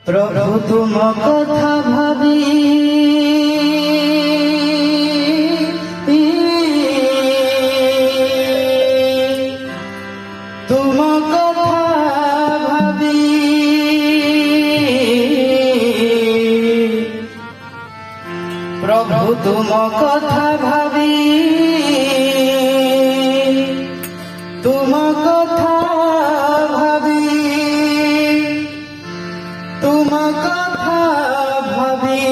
प्रभु तुम कथा भावी तुम कथा भावी प्रभु तुम कथा भावी तुम कथा भावी तुम कथा भावी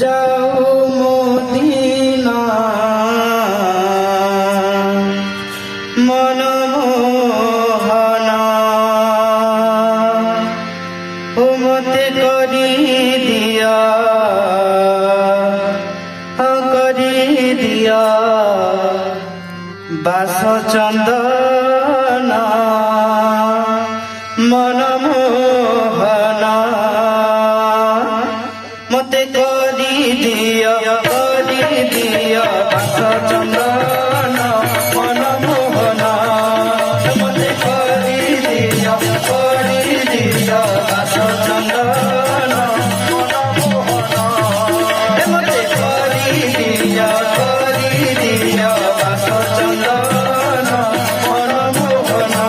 जाऊ मोदीना मनमोहना ओ मते करी दिया बास चंदना मनमोहना मते करी दिया बास चंदना मनमोहना मते करी दिया बास चंदना मनमोहना मते करी दिया बास चंदना मनमोहना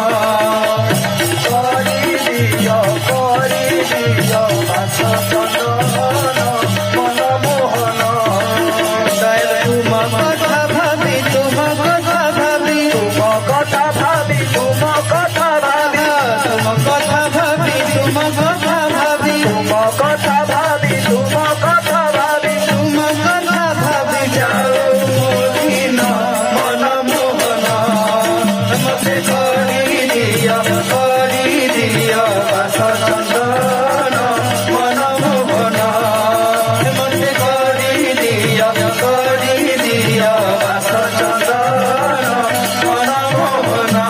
करी दिया बास चंदना मनमोहना तुम कथा भावी तुम कथा भावी तुम कथा भावी तुम कथा भावी तुम कथा भावी तुम कथा भावी तुम कथा भावी तुम कथा भावी तुम कथा भावी जाओ मोदीना मनमोहना मते करी दिया बास चंदना मनमोहना मते करी दिया बास चंदना मनमोहना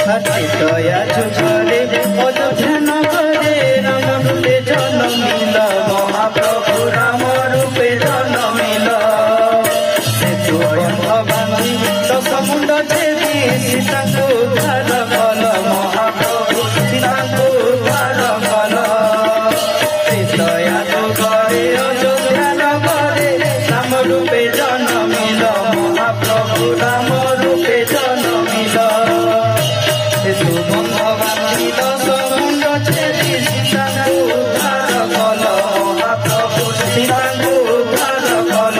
दया जुझरे अयोध्या नगरे राम रूपे जन्मिल महाप्रभु राम रूपे जन्मिल सेतु बंध बांधि दश मुंड छेदी सीता को उद्धार कल महाप्रभु सीता को उद्धार कल दया जुझरे अयोध्या नगरे राम रूपे जन्मिल महाप्रभु राम रूपे जन्मिल सेतु बंध बांधि दश मुंड छेदी सीता को उद्धार कल महाप्रभु सीता को उद्धार कल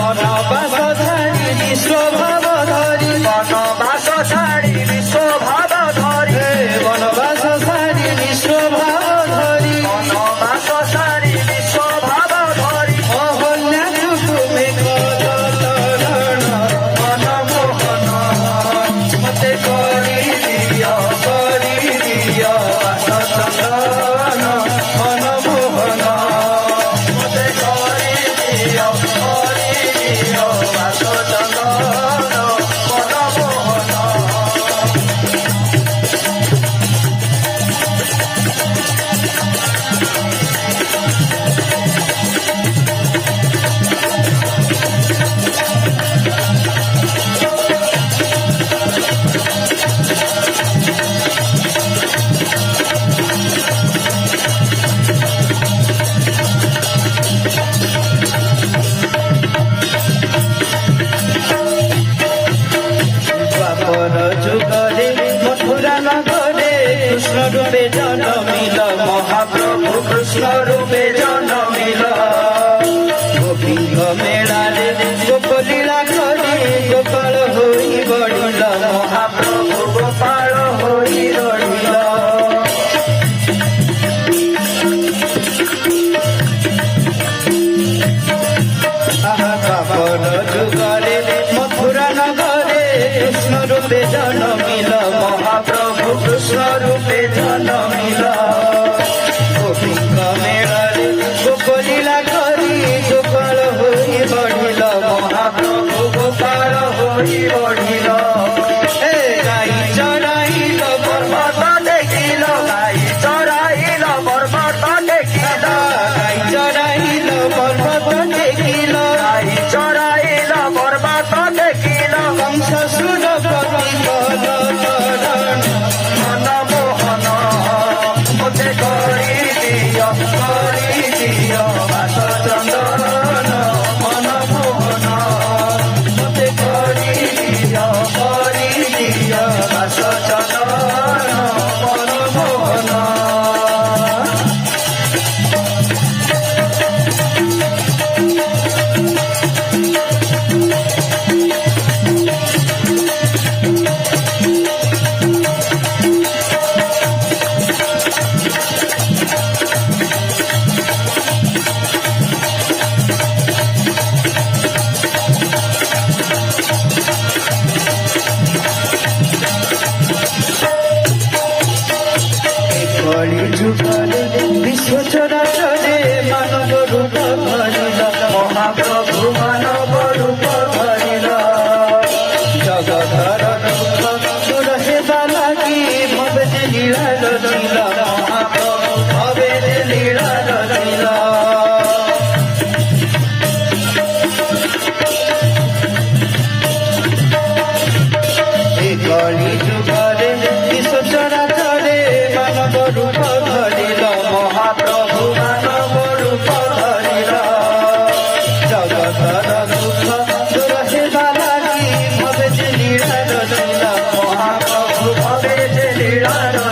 बनबास धारी विश्वभाव धरी बनबास धारी विश्वभाव धरी बनबास धारी विश्वभाव धरी बनबास धारी विश्वभाव धरी अहल्या तुमे कल मनमोहना मते करी दिया बास चंदना मनमोहना मते करी दिया बास चंदना मनमोहना द्वापर जुगरे मथुरा नगरे कृष्ण रूपे जन्मिल महाप्रभु कृष्ण रूपे जन्मिल गोपीଙ୍କ मेलारे गोपलीला करी गोपाल होई बढिल महाप्रभु गोपाल होई रहिल द्वापर जुगरे मथुरा नगरे कृष्ण रूपे जन्मिल महाप्रभु कृष्ण रूपे जन्मिल চরাচরে মানব রূপ ধরিল মহাপ্রভু মানব রূপ ধরিল জগতর দুঃখ দূর হেবা লাগি ভবে যে লীলা রচিল মহাপ্রভু ভবে যে লীলা রচিল কলি যুগরে বিশ্ব চরাচরে মানব রূপ ধরিল মহাপ্রভু মানব রূপ ধরিল জগতর দুঃখ দূর হেবা লাগি ভবে যে লীলা রচিল মহাপ্রভু ভবে যে লীলা রচিল